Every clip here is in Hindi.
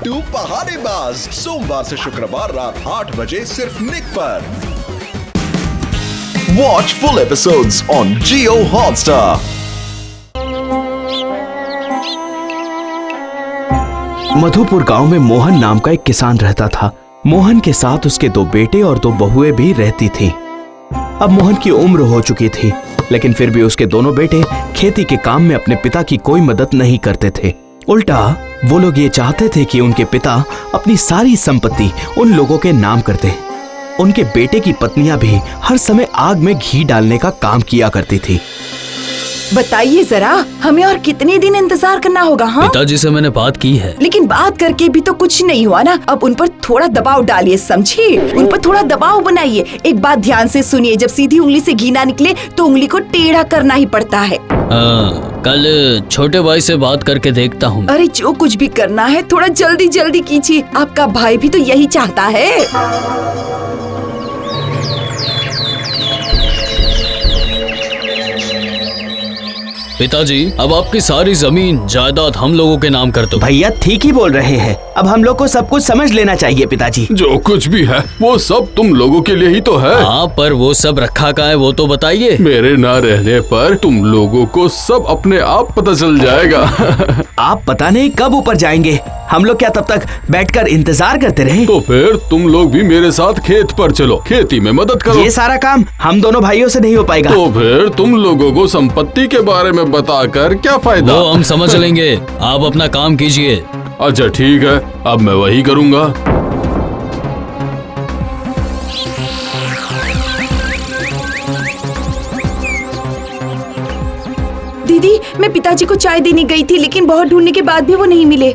बिट्टू पहाड़ीबाज, सोमवार से शुक्रवार रात 8 बजे सिर्फ निक पर। Watch full episodes on Jio Hotstar. Madhupur गांव में मोहन नाम का एक किसान रहता था। मोहन के साथ उसके 2 बेटे और 2 बहुएं भी रहती थीं। अब मोहन की उम्र हो चुकी थी, लेकिन फिर भी उसके दोनों बेटे खेती के काम में अपने पिता की कोई मदद नहीं करते थे। उल्टा वो लोग ये चाहते थे कि उनके पिता अपनी सारी संपत्ति उन लोगों के नाम कर दें। उनके बेटे की पत्नियां भी हर समय आग में घी डालने का काम किया करती थी। बताइए जरा, हमें और कितने दिन इंतजार करना होगा? हाँ, पिताजी से मैंने बात की है, लेकिन बात करके भी तो कुछ नहीं हुआ ना। अब उन पर थोड़ा दबाव डालिए, समझिए? उन पर थोड़ा दबाव बनाइए। एक बात ध्यान से सुनिए, जब सीधी उंगली से घी ना निकले तो उंगली को टेढ़ा करना ही पड़ता है। कल छोटे भाई से बात करके देखता हूँ। अरे जो कुछ भी करना है थोड़ा जल्दी जल्दी कीजिए, आपका भाई भी तो यही चाहता है। पिताजी, अब आपकी सारी जमीन जायदाद हम लोगों के नाम कर दो। भैया ठीक ही बोल रहे हैं, अब हम लोग को सब कुछ समझ लेना चाहिए पिताजी। जो कुछ भी है वो सब तुम लोगों के लिए ही तो है। हाँ, पर वो सब रखा कहाँ है वो तो बताइए। मेरे ना रहने पर तुम लोगों को सब अपने आप पता चल जाएगा। आप पता नहीं कब ऊपर जाएंगे, हम लोग क्या तब तक बैठकर इंतजार करते रहे? तो फिर तुम लोग भी मेरे साथ खेत पर चलो, खेती में मदद करो। ये सारा काम हम दोनों भाइयों से नहीं हो पाएगा। तो फिर तुम लोगों को संपत्ति के बारे में बताकर क्या फायदा? वो हम समझ लेंगे, आप अपना काम कीजिए। अच्छा ठीक है, अब मैं वही करूँगा। दीदी, मैं पिताजी को चाय देने गई थी, लेकिन बहुत ढूंढने के बाद भी वो नहीं मिले।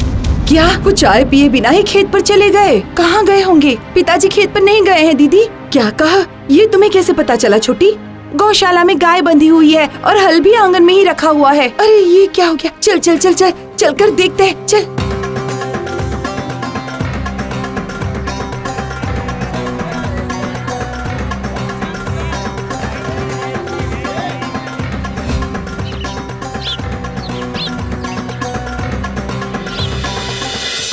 क्या वो चाय पिए बिना ही खेत पर चले गए? कहाँ गए होंगे? पिताजी खेत पर नहीं गए हैं दीदी। क्या कहा? ये तुम्हें कैसे पता चला छोटी? गौशाला में गाय बंधी हुई है और हल भी आंगन में ही रखा हुआ है। अरे ये क्या हो गया? चल चल चल चल चल कर देखते हैं, चल।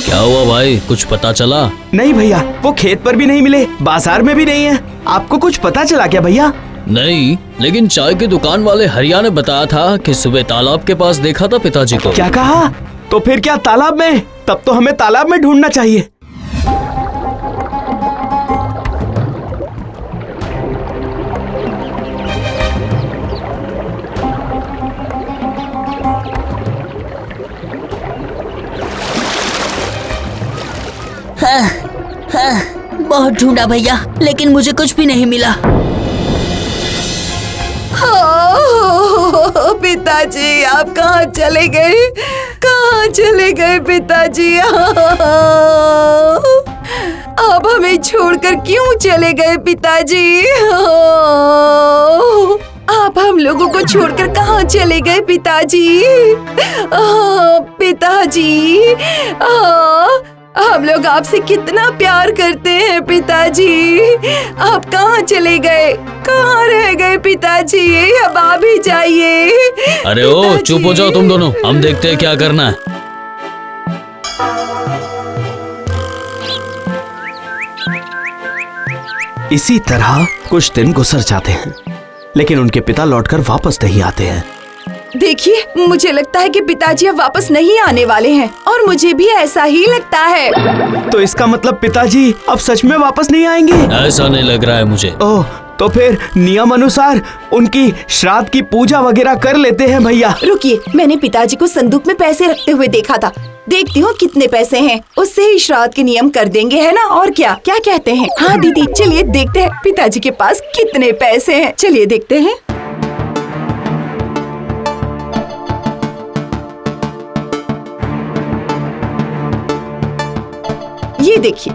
क्या हुआ भाई, कुछ पता चला? नहीं भैया, वो खेत पर भी नहीं मिले, बाजार में भी नहीं है। आपको कुछ पता चला क्या भैया? नहीं, लेकिन चाय की दुकान वाले हरिया ने बताया था कि सुबह तालाब के पास देखा था पिताजी को। क्या कहा? तो फिर क्या तालाब में? तब तो हमें तालाब में ढूंढना चाहिए। बहुत ढूंढा भैया, लेकिन मुझे कुछ भी नहीं मिला। पिताजी, आप कहाँ चले गए? कहाँ चले गए पिताजी? आप हमें छोड़कर क्यों चले गए पिताजी? आप हम लोगों को छोड़कर कहाँ चले गए पिताजी? पिताजी, हम लोग आपसे कितना प्यार करते हैं पिताजी। आप कहाँ चले गए? कहाँ रह गए पिताजी? अब आ भी जाइए। अरे ओ, चुप हो जाओ तुम दोनों, हम देखते हैं क्या करना है। इसी तरह कुछ दिन गुजर जाते हैं, लेकिन उनके पिता लौटकर वापस नहीं आते हैं। देखिए, मुझे लगता है कि पिताजी अब वापस नहीं आने वाले हैं, और मुझे भी ऐसा ही लगता है। तो इसका मतलब पिताजी अब सच में वापस नहीं आएंगे? ऐसा नहीं लग रहा है मुझे। ओह, तो फिर नियम अनुसार उनकी श्राद्ध की पूजा वगैरह कर लेते हैं भैया। रुकिए, मैंने पिताजी को संदूक में पैसे रखते हुए देखा था। देखती हूँ कितने पैसे हैं, उससे ही श्राद्ध के नियम कर देंगे, है ना? और क्या क्या कहते हैं? हाँ दीदी, चलिए देखते हैं पिताजी के पास कितने पैसे हैं। चलिए देखते हैं।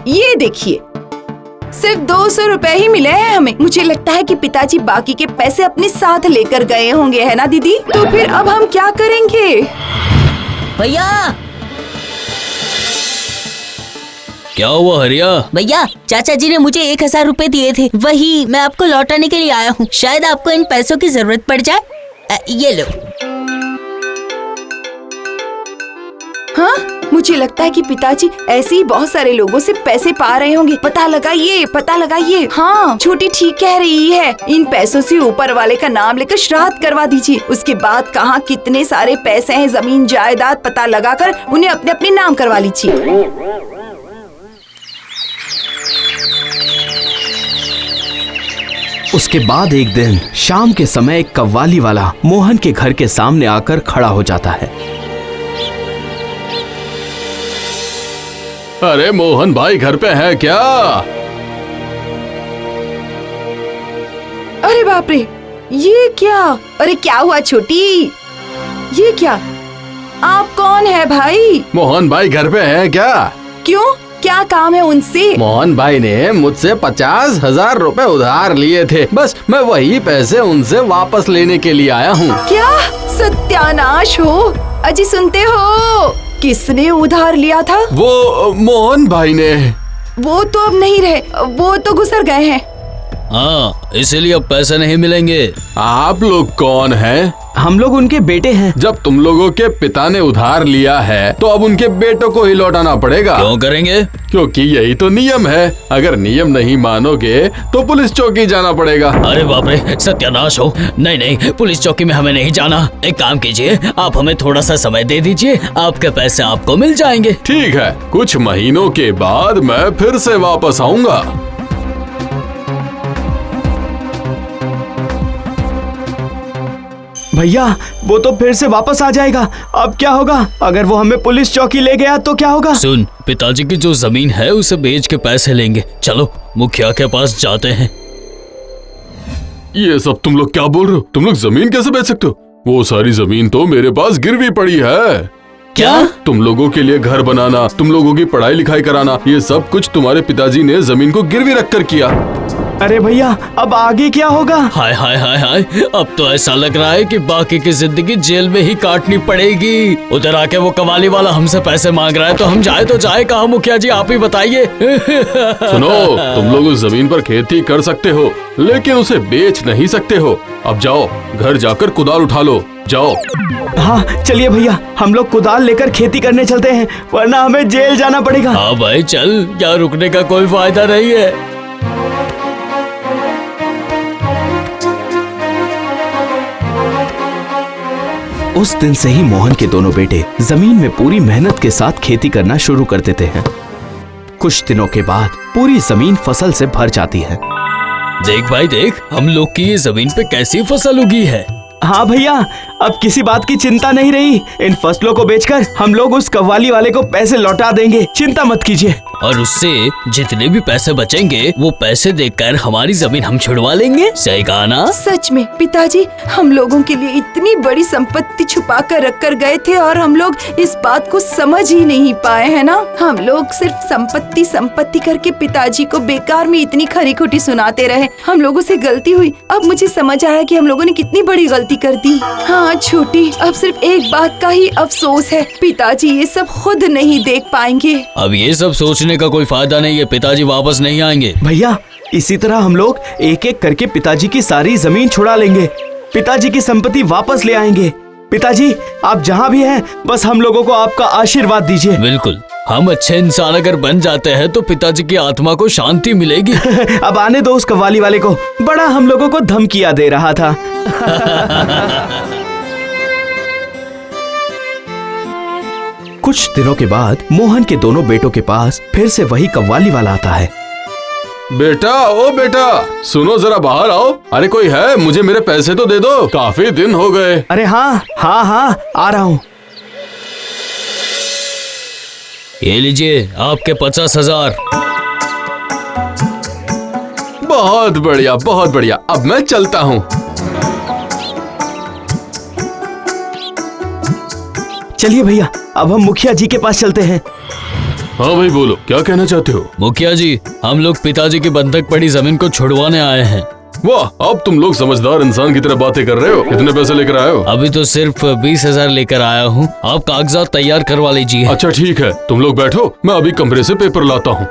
ये देखिए, सिर्फ 200 रुपए ही मिले हैं हमें। मुझे लगता है कि पिताजी बाकी के पैसे अपने साथ लेकर गए होंगे, है ना दीदी? तो फिर अब हम क्या करेंगे? भैया, क्या हुआ हरिया? भैया, चाचा जी ने मुझे 1000 रुपए दिए थे, वही मैं आपको लौटाने के लिए आया हूँ। शायद आपको इन पैसों की जरूरत पड़ जाए। ये लो। हाँ, मुझे लगता है कि पिताजी ऐसे ही बहुत सारे लोगों से पैसे पा रहे होंगे। पता लगाइए, पता लगाइए। हाँ, छोटी ठीक कह रही है। इन पैसों से ऊपर वाले का नाम लेकर श्राद्ध करवा दीजिए। उसके बाद कहाँ कितने सारे पैसे हैं, जमीन जायदाद पता लगाकर उन्हें अपने अपने नाम करवा लीजिए। उसके बाद एक दिन शाम के समय एक कव्वाली वाला मोहन के घर के सामने आकर खड़ा हो जाता है। अरे मोहन भाई घर पे है क्या? अरे बाप रे, ये क्या? अरे क्या हुआ छोटी? ये क्या? आप कौन है भाई? मोहन भाई घर पे है क्या? क्यों, क्या काम है उनसे? मोहन भाई ने मुझसे 50,000 रुपए उधार लिए थे, बस मैं वही पैसे उनसे वापस लेने के लिए आया हूँ। क्या सत्यानाश हो? अजी सुनते हो? किसने उधार लिया था? वो मोहन भाई ने। वो तो अब नहीं रहे, वो तो गुजर गए हैं। हाँ, इसीलिए अब पैसे नहीं मिलेंगे। आप लोग कौन हैं? हम लोग उनके बेटे हैं। जब तुम लोगों के पिता ने उधार लिया है तो अब उनके बेटों को ही लौटाना पड़ेगा। क्यों करेंगे? क्योंकि यही तो नियम है। अगर नियम नहीं मानोगे तो पुलिस चौकी जाना पड़ेगा। अरे बाप रे, सत्यानाश हो। नहीं नहीं, पुलिस चौकी में हमें नहीं जाना। एक काम कीजिए, आप हमें थोड़ा सा समय दे दीजिए, आपके पैसे आपको मिल जाएंगे। ठीक है, कुछ महीनों के बाद मैं फिर से वापस आऊंगा। भैया, वो तो फिर से वापस आ जाएगा। अब क्या होगा? अगर वो हमें पुलिस चौकी ले गया तो क्या होगा? सुन, पिताजी की जो जमीन है उसे बेच के पैसे लेंगे। चलो मुखिया के पास जाते हैं। ये सब तुम लोग क्या बोल रहे हो? तुम लोग जमीन कैसे बेच सकते हो? वो सारी जमीन तो मेरे पास गिरवी पड़ी है। क्या? तुम लोगों के लिए घर बनाना, तुम लोगों की पढ़ाई लिखाई कराना, ये सब कुछ तुम्हारे पिताजी ने जमीन को गिरवी रखकर किया। अरे भैया, अब आगे क्या होगा? हाय हाय हाय हाय, अब तो ऐसा लग रहा है कि बाकी की जिंदगी जेल में ही काटनी पड़ेगी। उधर आके वो कवाली वाला हमसे पैसे मांग रहा है, तो हम जाए तो जाए कहाँ? मुखिया जी आप ही बताइए। सुनो, तुम लोग उस जमीन पर खेती कर सकते हो, लेकिन उसे बेच नहीं सकते हो। अब जाओ, घर जाकर कुदाल उठा लो, जाओ। हाँ चलिए भैया, हम लोग कुदाल लेकर खेती करने चलते हैं, वरना हमें जेल जाना पड़ेगा। हाँ भाई चल, यहाँ रुकने का कोई फायदा नहीं है। उस दिन से ही मोहन के दोनों बेटे जमीन में पूरी मेहनत के साथ खेती करना शुरू कर देते हैं। कुछ दिनों के बाद पूरी जमीन फसल से भर जाती है। देख भाई देख, हम लोग की ये जमीन पे कैसी फसल उगी है। हाँ भैया, अब किसी बात की चिंता नहीं रही। इन फसलों को बेचकर हम लोग उस कव्वाली वाले को पैसे लौटा देंगे, चिंता मत कीजिए। और उससे जितने भी पैसे बचेंगे वो पैसे देकर हमारी जमीन हम छुड़वा लेंगे। सही कहा ना? सच में पिताजी हम लोगों के लिए इतनी बड़ी संपत्ति छुपा कर रख कर गए थे और हम लोग इस बात को समझ ही नहीं पाए, है ना? हम लोग सिर्फ संपत्ति संपत्ति करके पिताजी को बेकार में इतनी खरी खोटी सुनाते रहे। हम लोगों से गलती हुई। अब मुझे समझ आया कि हम लोगों ने कितनी बड़ी गलती कर दी। हाँ छोटी, अब सिर्फ एक बात का ही अफसोस है, पिताजी ये सब खुद नहीं देख पाएंगे। अब ये सब सोचने का कोई फायदा नहीं है, पिताजी वापस नहीं आएंगे। भैया, इसी तरह हम लोग एक एक करके पिताजी की सारी जमीन छुड़ा लेंगे, पिताजी की संपत्ति वापस ले आएंगे। पिताजी आप जहाँ भी हैं, बस हम लोगों को आपका आशीर्वाद दीजिए। बिल्कुल, हम अच्छे इंसान अगर बन जाते हैं तो पिताजी की आत्मा को शांति मिलेगी। अब आने दो उस कव्वाली वाले को, बड़ा हम लोगों को धमकियां दे रहा था। कुछ दिनों के बाद मोहन के दोनों बेटों के पास फिर से वही कव्वाली वाला आता है। बेटा, ओ बेटा, सुनो जरा बाहर आओ। अरे कोई है? मुझे मेरे पैसे तो दे दो, काफी दिन हो गए। अरे हाँ हाँ हाँ, आ रहा हूँ। ये लीजिए आपके 50,000। बहुत बढ़िया, बहुत बढ़िया। अब मैं चलता हूँ। चलिए भैया, अब हम मुखिया जी के पास चलते हैं। हाँ भाई बोलो, क्या कहना चाहते हो? मुखिया जी, हम लोग पिताजी की बंधक पड़ी जमीन को छुड़वाने आए हैं। वाह, अब तुम लोग समझदार इंसान की तरह बातें कर रहे हो। कितने पैसे लेकर आए हो? अभी तो सिर्फ 20,000 लेकर आया हूँ। आप कागजात तैयार करवा लीजिए। अच्छा ठीक है, तुम लोग बैठो, मैं अभी कमरे से पेपर लाता हूँ।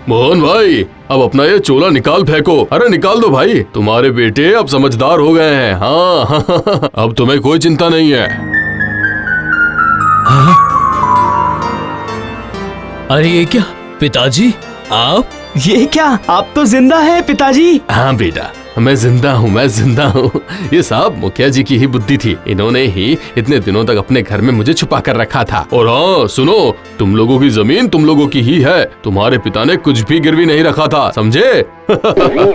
मोहन भाई, अब अपना ये चोला निकाल फेंको। अरे निकाल दो भाई, तुम्हारे बेटे अब समझदार हो गए हैं। हाँ अब तुम्हें कोई चिंता नहीं है। अरे ये क्या पिताजी, आप? ये क्या, आप तो जिंदा हैं पिताजी। हाँ बेटा, मैं जिंदा हूँ। ये सब मुखिया जी की ही बुद्धि थी। इन्होंने ही इतने दिनों तक अपने घर में मुझे छुपा कर रखा था। और हाँ सुनो, तुम लोगों की जमीन तुम लोगों की ही है। तुम्हारे पिता ने कुछ भी गिरवी नहीं रखा था, समझे?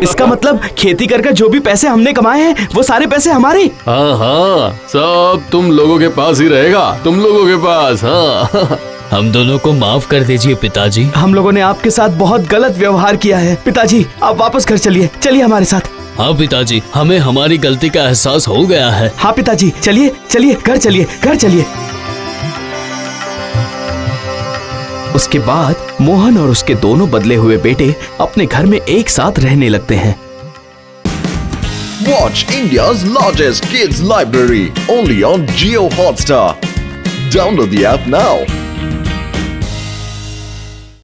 इसका मतलब खेती कर जो भी पैसे हमने कमाए हैं वो सारे पैसे हमारे। हाँ, सब तुम लोगों के पास ही रहेगा, तुम लोगों के पास। हाँ हम दोनों को माफ कर दीजिए पिताजी। हम लोगों ने आपके साथ बहुत गलत व्यवहार किया है। पिताजी आप वापस घर चलिए, चलिए हमारे साथ। हाँ पिताजी, हमें हमारी गलती का एहसास हो गया है। हाँ पिताजी, चलिए चलिए, घर चलिए, घर चलिए। उसके बाद मोहन और उसके दोनों बदले हुए बेटे अपने घर में एक साथ रहने लगते हैं। Watch India's largest kids library only on Jio Hotstar. Download the app now.